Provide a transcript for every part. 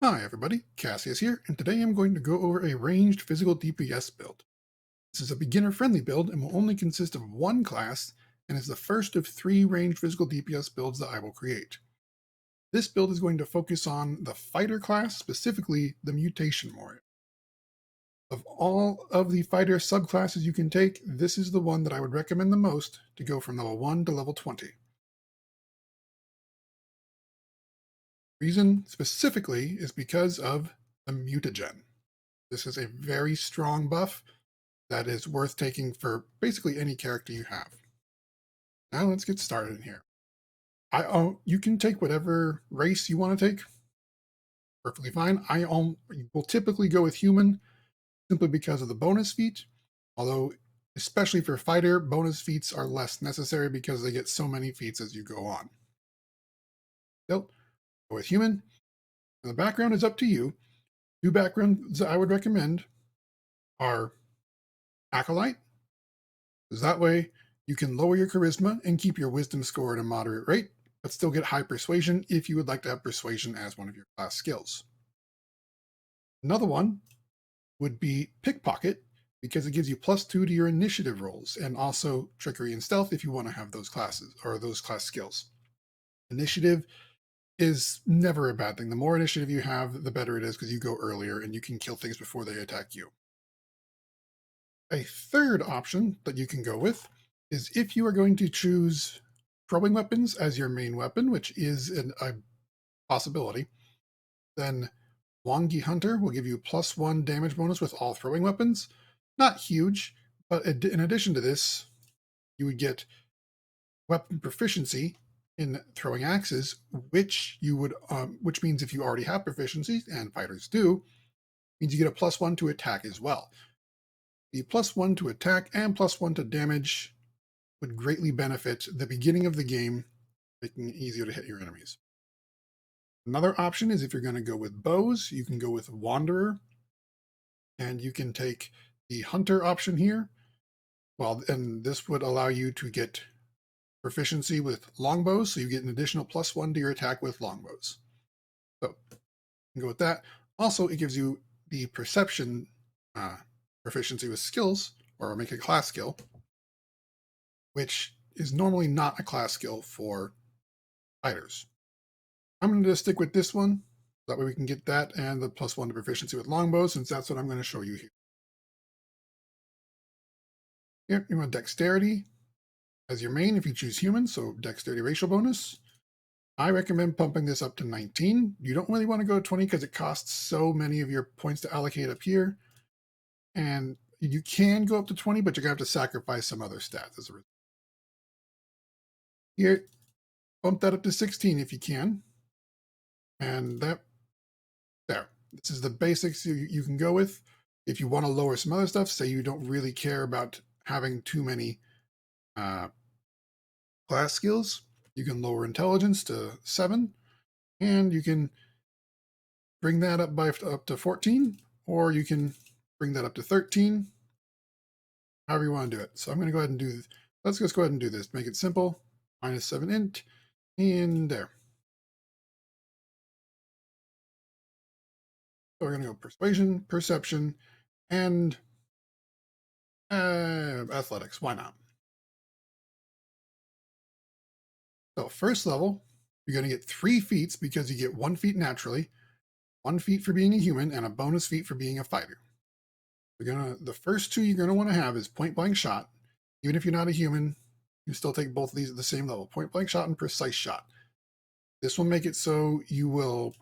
Hi everybody, Cassius here, and today I'm going to go over a ranged physical DPS build. This is a beginner-friendly build and will only consist of one class, and is the first of three ranged physical DPS builds that I will create. This build is going to focus on the fighter class, specifically the Mutation warrior. Of all of the fighter subclasses you can take, this is the one that I would recommend the most to go from level 1 to level 20. Reason specifically is because of the mutagen. This is a very strong buff that is worth taking for basically any character you have. Now let's get started in here. You can take whatever race you want to take, perfectly fine. Will typically go with human simply because of the bonus feat, although especially for fighter, bonus feats are less necessary because they get so many feats as you go on. So go with human. And the background is up to you. Two backgrounds I would recommend are Acolyte, because that way you can lower your charisma and keep your wisdom score at a moderate rate, but still get high persuasion if you would like to have persuasion as one of your class skills. Another one would be pickpocket, because it gives you +2 to your initiative rolls, and also trickery and stealth if you want to have those classes or those class skills. Initiative is never a bad thing. The more initiative you have, the better it is because you go earlier and you can kill things before they attack you. A third option that you can go with is if you are going to choose throwing weapons as your main weapon, which is a possibility, then Wongi Hunter will give you +1 damage bonus with all throwing weapons. Not huge, but in addition to this, you would get weapon proficiency in throwing axes, which means if you already have proficiency, and fighters do, means you get a +1 to attack as well. The +1 to attack and +1 to damage would greatly benefit the beginning of the game, making it easier to hit your enemies. Another option is if you're going to go with bows, you can go with Wanderer, and you can take the Hunter option here. Well, and this would allow you to get proficiency with longbows, so you get an additional +1 to your attack with longbows. So you can go with that. Also, it gives you the perception proficiency with skills, or make a class skill, which is normally not a class skill for fighters. I'm going to just stick with this one. That way we can get that and the +1 to proficiency with longbows, since that's what I'm going to show you here. Here, you want dexterity as your main if you choose human, so dexterity racial bonus. I recommend pumping this up to 19. You don't really want to go to 20 because it costs so many of your points to allocate up here. And you can go up to 20, but you're going to have to sacrifice some other stats as a result. Here, bump that up to 16 if you can. And there. This is the basics you can go with. If you want to lower some other stuff, say you don't really care about having too many uh, class skills, you can lower intelligence to 7, and you can bring that up to 14, or you can bring that up to 13, however you want to do it. So I'm going to go ahead and do this. Let's just go ahead and do this. Make it simple. -7 int, and there. So we're going to go persuasion, perception, and athletics. Why not? So first level, you're going to get 3 feats because you get 1 feat naturally, 1 feat for being a human, and a bonus feat for being a fighter. The first 2 you're going to want to have is point blank shot. Even if you're not a human, you still take both of these at the same level: point blank shot and precise shot. This will make it so you will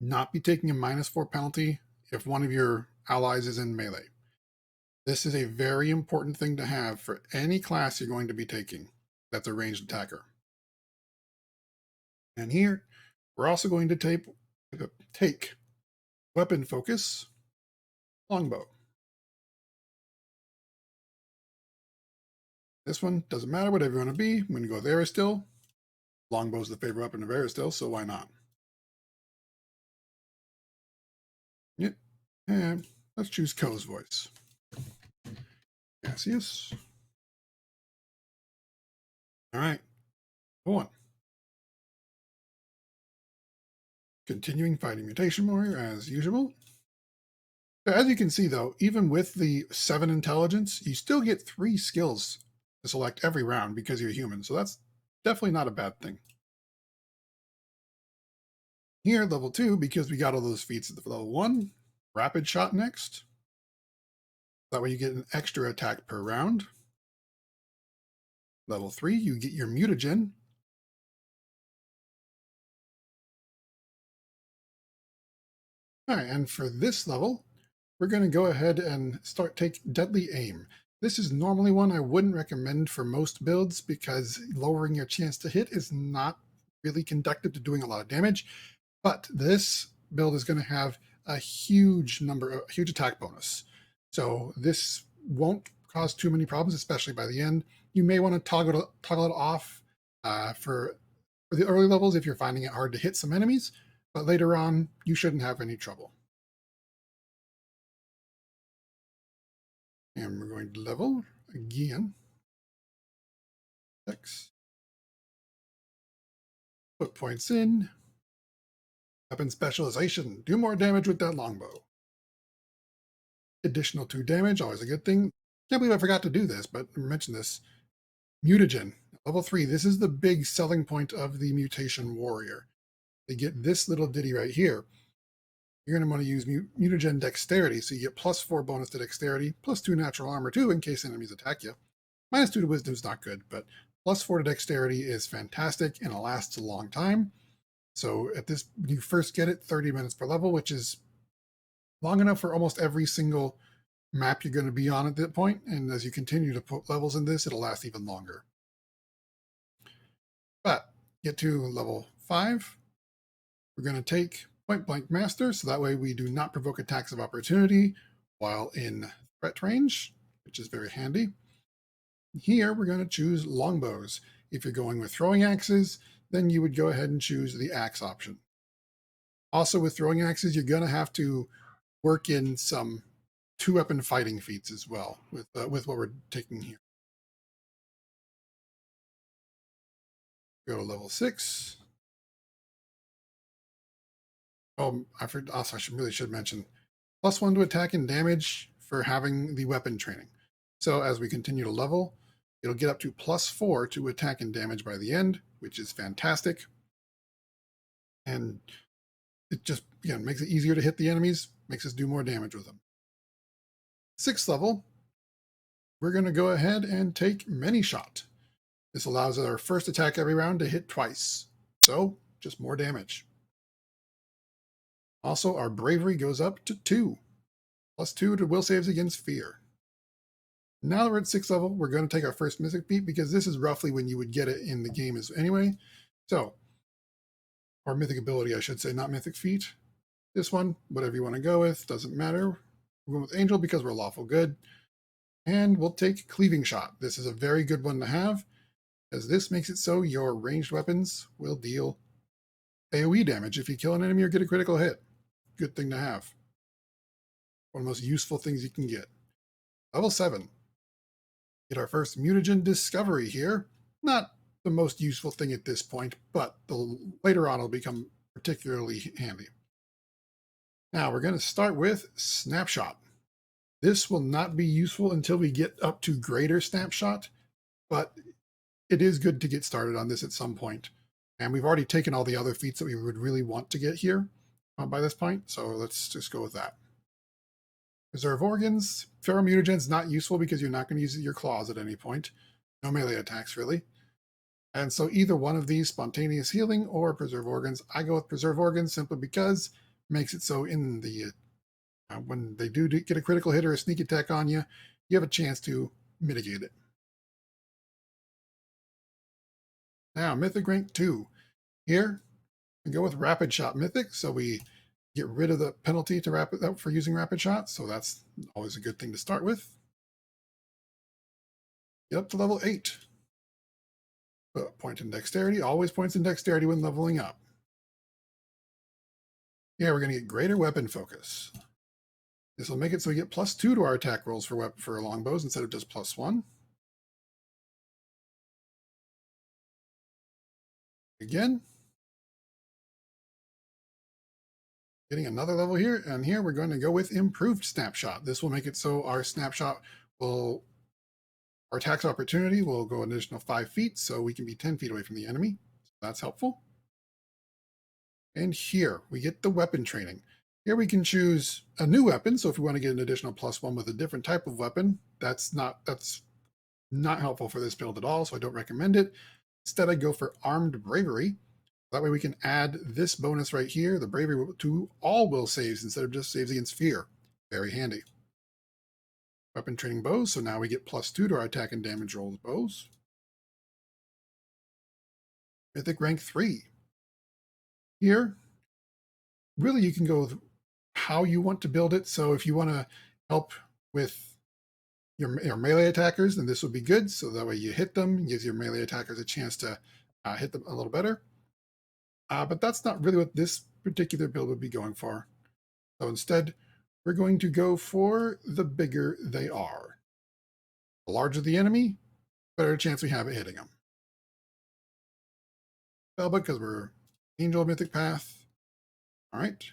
not be taking a -4 penalty if one of your allies is in melee. This is a very important thing to have for any class you're going to be taking that's a ranged attacker. And here, we're also going to take weapon focus, longbow. This one doesn't matter whatever you want to be. I'm going to go with Aristil. Longbow is the favorite weapon of Aristil, so why not? Yep. And let's choose Ko's voice. Cassius. All right. Go on. Continuing fighting Mutation Warrior as usual. So as you can see, though, even with the 7 intelligence, you still get 3 skills to select every round because you're human. So that's definitely not a bad thing. Here, level 2, because we got all those feats at the level 1, rapid shot next. That way you get an extra attack per round. Level 3, you get your mutagen. All right, and for this level, we're going to go ahead and take Deadly Aim. This is normally one I wouldn't recommend for most builds because lowering your chance to hit is not really conducive to doing a lot of damage. But this build is going to have a huge attack bonus. So this won't cause too many problems, especially by the end. You may want to toggle it off for the early levels if you're finding it hard to hit some enemies, but later on, you shouldn't have any trouble. And we're going to level again. X. Put points in. Weapon specialization. Do more damage with that longbow. Additional 2 damage, always a good thing. Can't believe I forgot to do this, but I mentioned this. Mutagen, level 3. This is the big selling point of the Mutation Warrior. They get this little ditty right here. You're going to want to use Mutagen Dexterity, so you get +4 bonus to Dexterity, +2 natural armor too, in case enemies attack you. -2 to Wisdom is not good, but +4 to Dexterity is fantastic and it lasts a long time. So when you first get it, 30 minutes per level, which is long enough for almost every single map you're going to be on at that point. And as you continue to put levels in this, it'll last even longer. But get to level 5, we're going to take Point Blank Master, so that way we do not provoke attacks of opportunity while in threat range, which is very handy. Here we're going to choose longbows. If you're going with throwing axes, then you would go ahead and choose the axe option. Also with throwing axes, you're going to have to work in some 2-weapon fighting feats as well with what we're taking here. Go to level 6. Oh, really should mention +1 to attack and damage for having the weapon training. So as we continue to level, it'll get up to +4 to attack and damage by the end, which is fantastic. And it just, again, makes it easier to hit the enemies, makes us do more damage with them. 6th level, we're going to go ahead and take Many Shot. This allows our first attack every round to hit twice, so just more damage. Also, our Bravery goes up to 2, +2 to will saves against fear. Now that we're at 6th level, we're going to take our first Mythic feat because this is roughly when you would get it in the game anyway. So, or Mythic ability, I should say, not Mythic feat. This one, whatever you want to go with, doesn't matter. We're going with Angel because we're lawful good. And we'll take Cleaving Shot. This is a very good one to have, as this makes it so your ranged weapons will deal AoE damage if you kill an enemy or get a critical hit. Good thing to have. One of the most useful things you can get. Level 7. Get our first mutagen discovery here. Not the most useful thing at this point, but later on it'll become particularly handy. Now we're going to start with Snapshot. This will not be useful until we get up to greater Snapshot, but it is good to get started on this at some point. And we've already taken all the other feats that we would really want to get here by this point, so let's just go with that. Preserve Organs. Feral Mutagen's not useful because you're not going to use your claws at any point. No melee attacks, really. And so either one of these, Spontaneous Healing or Preserve Organs. I go with Preserve Organs simply because it makes it so in the when they do get a critical hit or a sneak attack on you, you have a chance to mitigate it. Now, Mythic rank 2. Here, we go with Rapid Shot Mythic, so we get rid of the penalty for using Rapid Shot, so that's always a good thing to start with. Get up to level 8. Point in Dexterity, always points in Dexterity when leveling up. Yeah, we're going to get Greater Weapon Focus. This will make it so we get +2 to our attack rolls for longbows instead of just +1. Again. Getting another level here, and here we're going to go with improved snapshot. This will make it so our snapshot will, our tax opportunity will go an additional 5 feet, so we can be 10 feet away from the enemy. So that's helpful. And here we get the weapon training. Here we can choose a new weapon. So if we want to get an additional +1 with a different type of weapon, that's not helpful for this build at all. So I don't recommend it. Instead, I go for armed bravery. That way we can add this bonus right here, the bravery, to all will saves instead of just saves against fear. Very handy. Weapon training bows. So now we get +2 to our attack and damage roll with bows. Mythic rank 3. Here, really you can go with how you want to build it. So if you want to help with your melee attackers, then this would be good. So that way you hit them, gives your melee attackers a chance to hit them a little better. But that's not really what this particular build would be going for. So instead, we're going to go for the bigger they are. The larger the enemy, better chance we have at hitting them. Spellbook, because we're Angel Mythic Path. All right,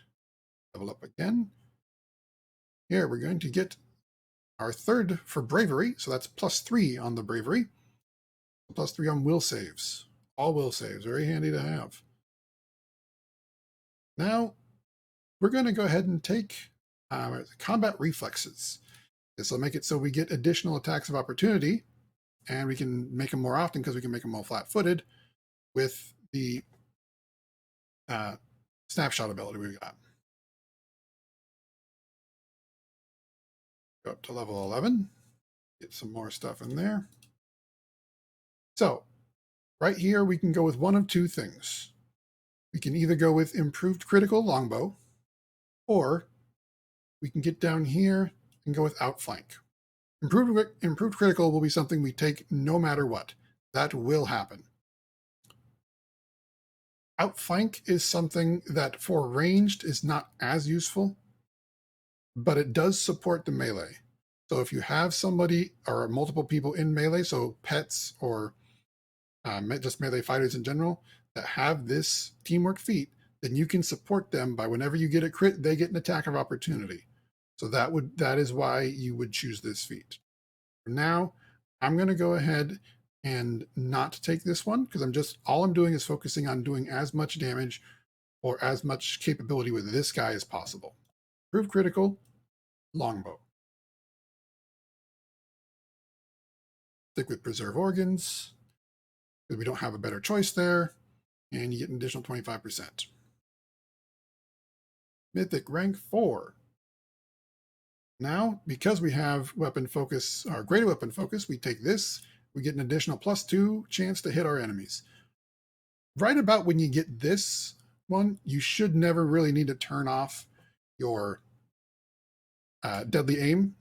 level up again. Here, we're going to get our third for bravery. So that's +3 on the bravery. +3 on will saves. All will saves. Very handy to have. Now, we're going to go ahead and take combat reflexes. This will make it so we get additional attacks of opportunity, and we can make them more often because we can make them more flat-footed with the snapshot ability we've got. Go up to level 11, get some more stuff in there. So right here, we can go with one of two things. We can either go with improved critical longbow, or we can get down here and go with outflank. Improved critical will be something we take no matter what. That will happen. Outflank is something that for ranged is not as useful, but it does support the melee. So if you have somebody or multiple people in melee, so pets or just melee fighters in general, that have this teamwork feat, then you can support them by whenever you get a crit, they get an attack of opportunity. So that is why you would choose this feat. For now, I'm going to go ahead and not take this one because all I'm doing is focusing on doing as much damage or as much capability with this guy as possible. Prove critical, longbow. Stick with preserve organs because we don't have a better choice there, and you get an additional 25%. Mythic rank 4. Now, because we have weapon focus, or greater weapon focus, we take this, we get an additional +2 chance to hit our enemies. Right about when you get this one, you should never really need to turn off your deadly aim.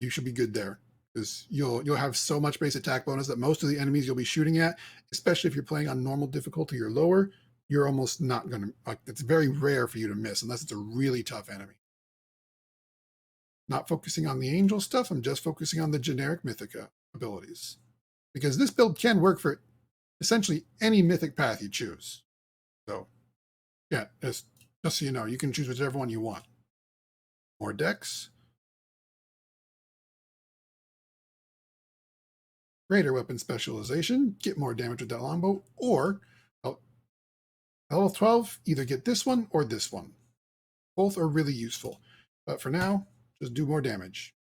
You should be good there because you'll have so much base attack bonus that most of the enemies you'll be shooting at, especially if you're playing on normal difficulty or lower, you're almost not going to, like, it's very rare for you to miss unless it's a really tough enemy. Not focusing on the angel stuff, I'm just focusing on the generic mythic abilities. Because this build can work for essentially any mythic path you choose. So, yeah, just so you know, you can choose whichever one you want. More dex. Greater weapon specialization, get more damage with that longbow, or level 12, either get this one or this one. Both are really useful. But for now, just do more damage.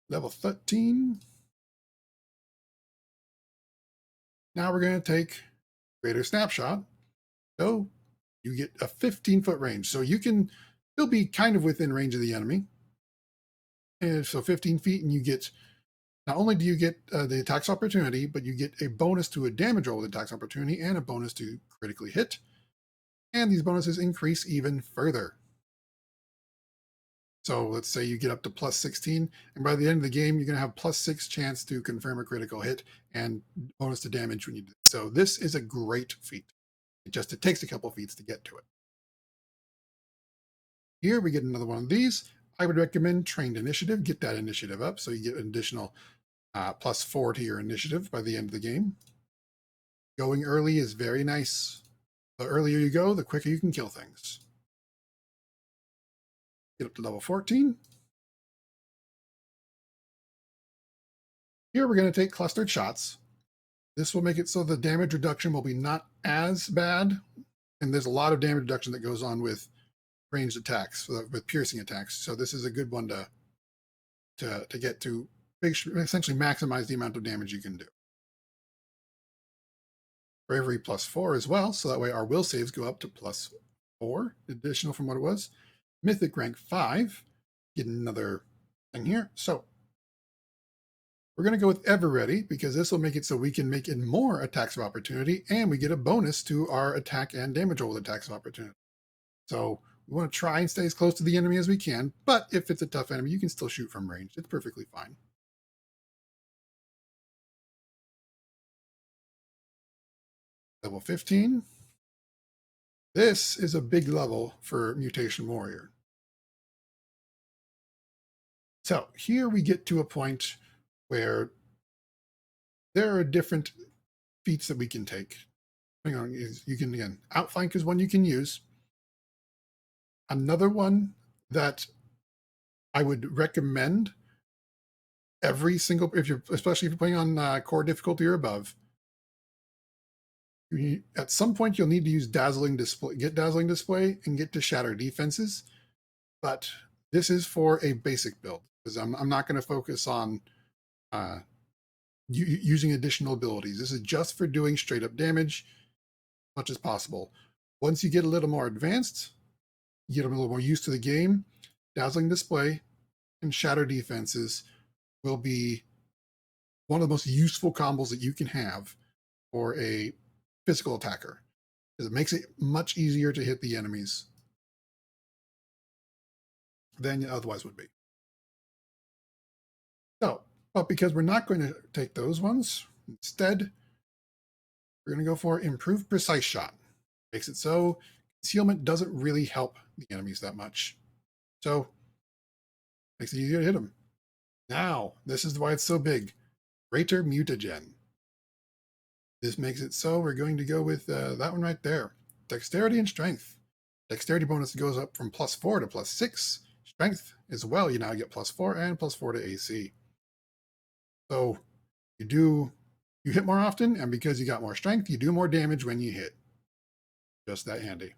Level 13. Now we're going to take greater snapshot. So you get a 15-foot range. So you can still be kind of within range of the enemy. And so 15 feet, and you get, not only do you get the attacks opportunity, but you get a bonus to a damage roll with attacks opportunity and a bonus to critically hit. And these bonuses increase even further. So let's say you get up to +16, and by the end of the game, you're going to have +6 chance to confirm a critical hit and bonus to damage when you do. So this is a great feat. It takes a couple feats to get to it. Here we get another one of these. I would recommend trained initiative. Get that initiative up so you get an additional +4 to your initiative by the end of the game. Going early is very nice. The earlier you go, the quicker you can kill things. Get up to level 14. Here we're going to take clustered shots. This will make it so the damage reduction will be not as bad. And there's a lot of damage reduction that goes on with ranged attacks, with piercing attacks. So this is a good one to get to essentially maximize the amount of damage you can do. Bravery +4 as well, so that way our will saves go up to +4, additional from what it was. Mythic rank 5, get another thing here. So we're going to go with Ever Ready because this will make it so we can make in more attacks of opportunity, and we get a bonus to our attack and damage roll with attacks of opportunity. So we want to try and stay as close to the enemy as we can, but if it's a tough enemy, you can still shoot from range. It's perfectly fine. Level 15. This is a big level for Mutation Warrior. So here we get to a point where there are different feats that we can take. Hang on, you can, again, outflank is one you can use. Another one that I would recommend every single, especially if you're playing on core difficulty or above, at some point you'll need to use dazzling display and get to shatter defenses. But this is for a basic build because I'm not going to focus on using additional abilities. This is just for doing straight up damage as much as possible. Once you get a little more advanced, you get a little more used to the game, dazzling display and shatter defenses will be one of the most useful combos that you can have for a physical attacker because it makes it much easier to hit the enemies than it otherwise would be. So, but because we're not going to take those ones, instead, we're going to go for Improved Precise Shot. Makes it so concealment doesn't really help the enemies that much. So, makes it easier to hit them. Now, this is why it's so big. Greater Mutagen. This makes it so we're going to go with that one right there. Dexterity and Strength. Dexterity bonus goes up from +4 to +6. Strength as well, you now get +4 and +4 to AC. So you hit more often, and because you got more strength, you do more damage when you hit. Just that handy.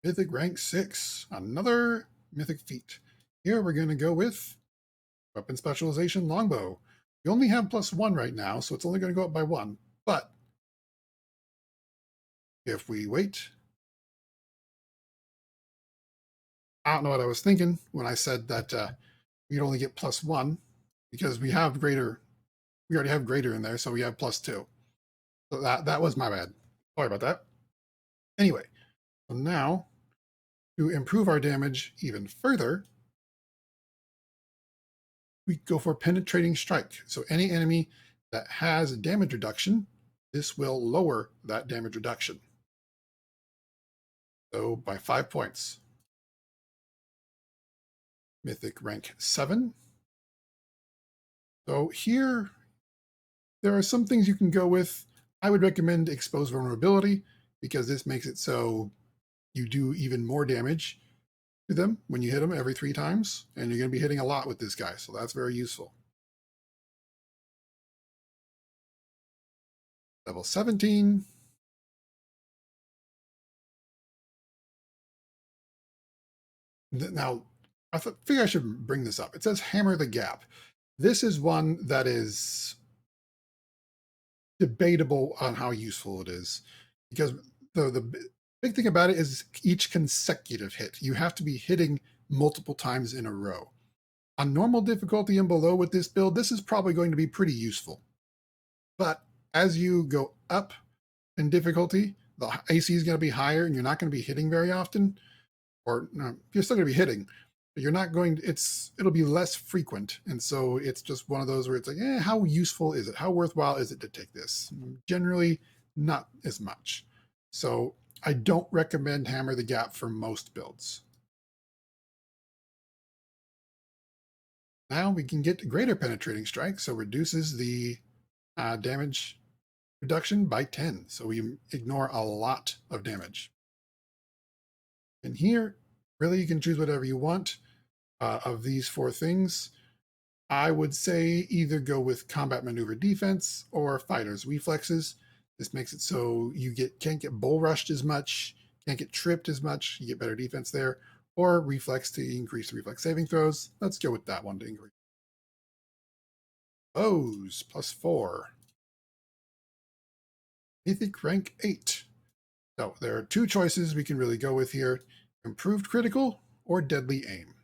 Mythic rank 6, another mythic feat. Here we're going to go with Weapon Specialization Longbow. You only have +1 right now, so it's only going to go up by 1. But if we wait, I don't know what I was thinking when I said that we'd only get +1 because we already have greater in there, so we have +2. So that was my bad. Sorry about that. Anyway, so now to improve our damage even further, we go for Penetrating Strike. So any enemy that has damage reduction, this will lower that damage reduction. So by 5 points. Mythic rank 7. So here, there are some things you can go with. I would recommend Expose Vulnerability because this makes it so you do even more damage to them when you hit them every 3 times, and you're going to be hitting a lot with this guy, so that's very useful. Level 17. Now, figure I should bring this up. It says Hammer the Gap. This is one that is debatable on how useful it is because the big thing about it is each consecutive hit. You have to be hitting multiple times in a row. On normal difficulty and below with this build, this is probably going to be pretty useful. But as you go up in difficulty, the AC is going to be higher and you're not going to be hitting very often. Or no, you're still going to be hitting, but you're not going to, it'll be less frequent. And so it's just one of those where it's like, how useful is it? How worthwhile is it to take this? Generally, not as much. So I don't recommend Hammer the Gap for most builds. Now we can get Greater Penetrating Strike, so reduces the damage reduction by 10. So we ignore a lot of damage. And here, really, you can choose whatever you want of these four things. I would say either go with combat maneuver defense or fighters reflexes. This makes it so you can't get bull rushed as much, can't get tripped as much. You get better defense there, or reflex to increase the reflex saving throws. Let's go with that one to increase. Bows +4. Mythic rank 8. So there are two choices we can really go with here: improved critical or deadly aim.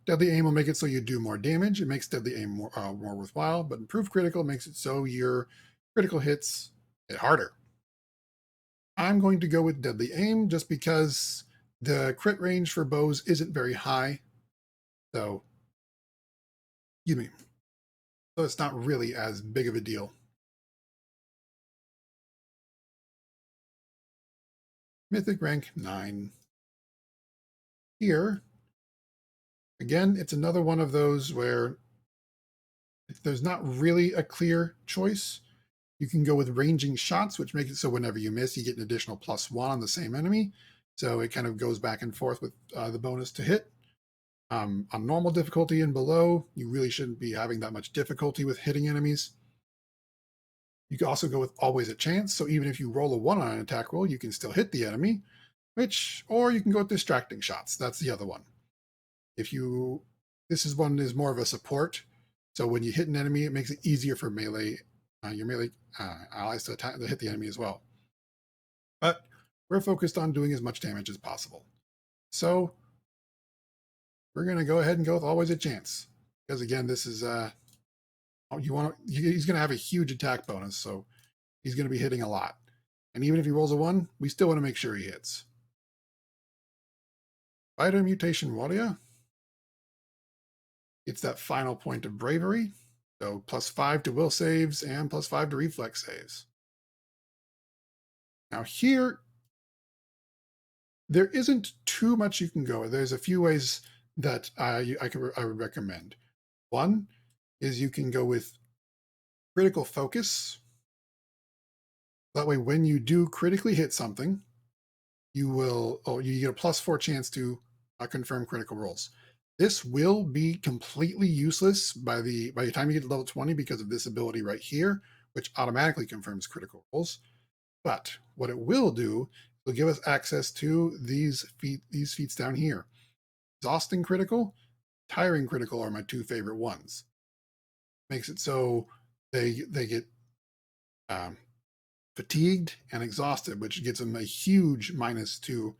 Deadly aim will make it so you do more damage. It makes deadly aim more worthwhile, but improved critical makes it so your critical hits hit harder. I'm going to go with deadly aim just because the crit range for bows isn't very high. So, excuse me. So it's not really as big of a deal. Mythic rank 9. Here, again, it's another one of those where there's not really a clear choice. You can go with ranging shots, which makes it so whenever you miss, you get an additional +1 on the same enemy. So it kind of goes back and forth with the bonus to hit. On normal difficulty and below, you really shouldn't be having that much difficulty with hitting enemies. You can also go with always a chance. So even if you roll a 1 on an attack roll, you can still hit the enemy, or you can go with distracting shots. That's the other one. This is one is more of a support. So when you hit an enemy, it makes it easier for your melee allies to hit the enemy as well. But we're focused on doing as much damage as possible. So we're going to go ahead and go with always a chance. Because again, this is he's going to have a huge attack bonus, so he's going to be hitting a lot. And even if he rolls a 1, we still want to make sure he hits. Fighter Mutation Warrior. It's that final point of bravery. So +5 to will saves and +5 to reflex saves. Now here, there isn't too much you can go. There's a few ways that I would recommend. One is you can go with critical focus. That way, when you do critically hit something, you get a +4 chance to confirm critical rolls. This will be completely useless by the time you get to level 20 because of this ability right here, which automatically confirms critical rolls. But what it will do will give us access to these feats down here. Exhausting critical, tiring critical are my two favorite ones. Makes it so they get fatigued and exhausted, which gets them a huge -2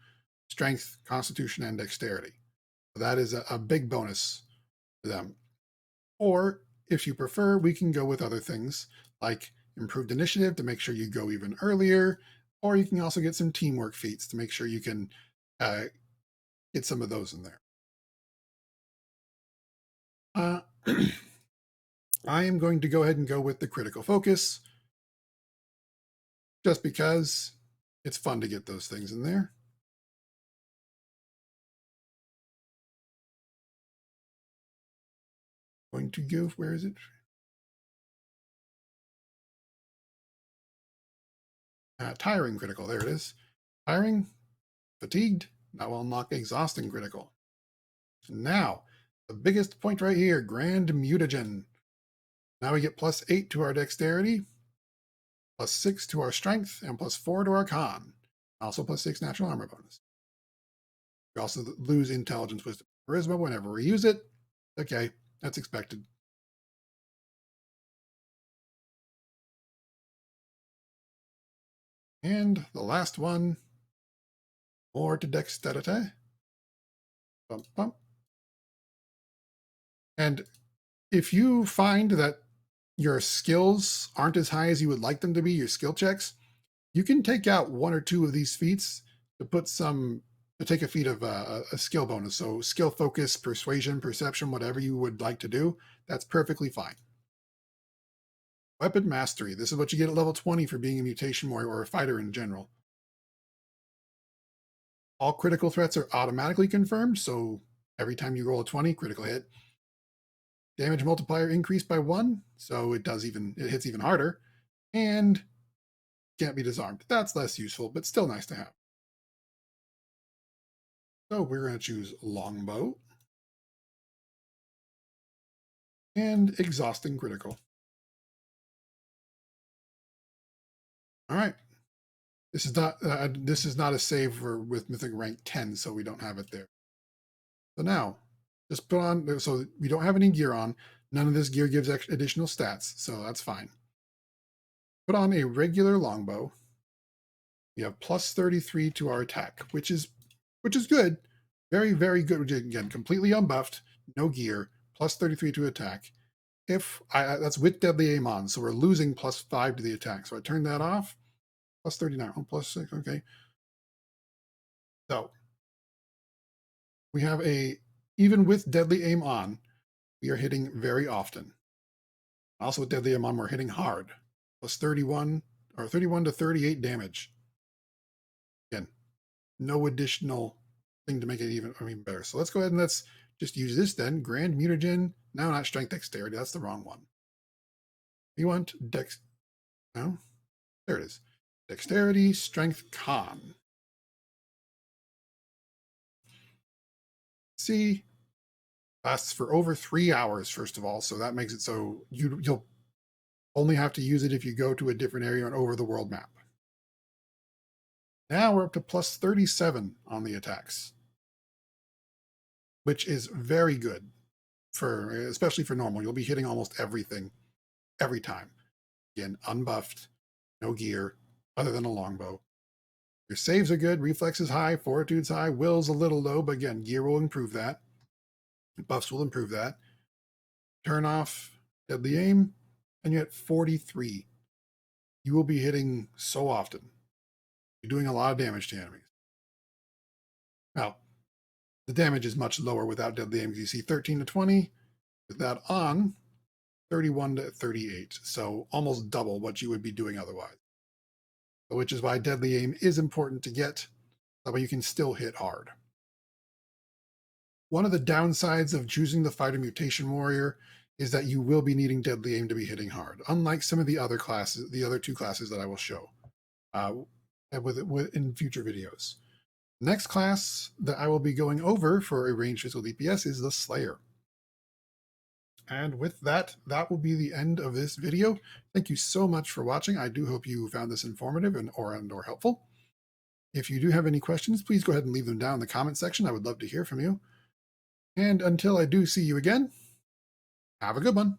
strength, constitution, and dexterity. So that is a big bonus for them. Or if you prefer, we can go with other things like improved initiative to make sure you go even earlier, or you can also get some teamwork feats to make sure you can get some of those in there. Uh, I am going to go ahead and go with the critical focus, just because it's fun to get those things in there. Going to go, where is it? Tiring critical, there it is. Tiring, fatigued, now we'll unlock exhausting critical. Now, the biggest point right here, Grand Mutagen. Now we get +8 to our dexterity, +6 to our strength, and +4 to our con. Also +6 natural armor bonus. We also lose intelligence, wisdom, charisma whenever we use it. Okay, that's expected. And the last one, more to dexterity. Bump, bump. And if you find that your skills aren't as high as you would like them to be, your skill checks, you can take out 1 or 2 of these feats to take a feat of a skill bonus. So skill focus, persuasion, perception, whatever you would like to do, that's perfectly fine. Weapon mastery. This is what you get at level 20 for being a mutation warrior or a fighter in general. All critical threats are automatically confirmed, so every time you roll a 20, critical hit. Damage multiplier increased by 1, so it hits even harder. and can't be disarmed. That's less useful, but still nice to have. So we're going to choose longbow and exhausting critical. All right. This is not a save with Mythic rank 10, so we don't have it there. So now, just put on. So we don't have any gear on. None of this gear gives additional stats, so that's fine. Put on a regular longbow. We have plus 33 to our attack, which is good. Very, very good. Again, completely unbuffed, no gear, plus 33 to attack. That's with deadly aim on, so we're losing plus 5 to the attack. So I turn that off. Plus 39. Oh, plus 6. Okay. So we have even with deadly aim on, we are hitting very often. Also with deadly aim on, we're hitting hard. Plus 31 or 31 to 38 damage. Again, no additional thing to make it even better. So let's go ahead and let's just use this then. Grand Mutagen. No, not Strength Dexterity. That's the wrong one. We want Dex. No, there it is. Dexterity, Strength, Con. See, lasts for over 3 hours, first of all. So that makes it so you'll only have to use it if you go to a different area on over the world map. Now we're up to plus 37 on the attacks, which is very good especially for normal. You'll be hitting almost everything every time. Again, unbuffed, no gear, other than a longbow. Your saves are good, reflex is high, fortitude's high, will's a little low, but again, gear will improve that. Buffs will improve that. Turn off deadly aim, and you're at 43. You will be hitting so often. You're doing a lot of damage to enemies. Now, the damage is much lower without deadly aim because you see 13 to 20. With that on, 31 to 38. So almost double what you would be doing otherwise. Which is why deadly aim is important to get. That way you can still hit hard. One of the downsides of choosing the Fighter Mutation Warrior is that you will be needing deadly aim to be hitting hard, unlike some of the other classes, the other two classes that I will show in future videos. Next class that I will be going over for a ranged physical DPS is the Slayer. And with that, that will be the end of this video. Thank you so much for watching. I do hope you found this informative or helpful. If you do have any questions, please go ahead and leave them down in the comment section. I would love to hear from you. And until I do see you again, have a good one.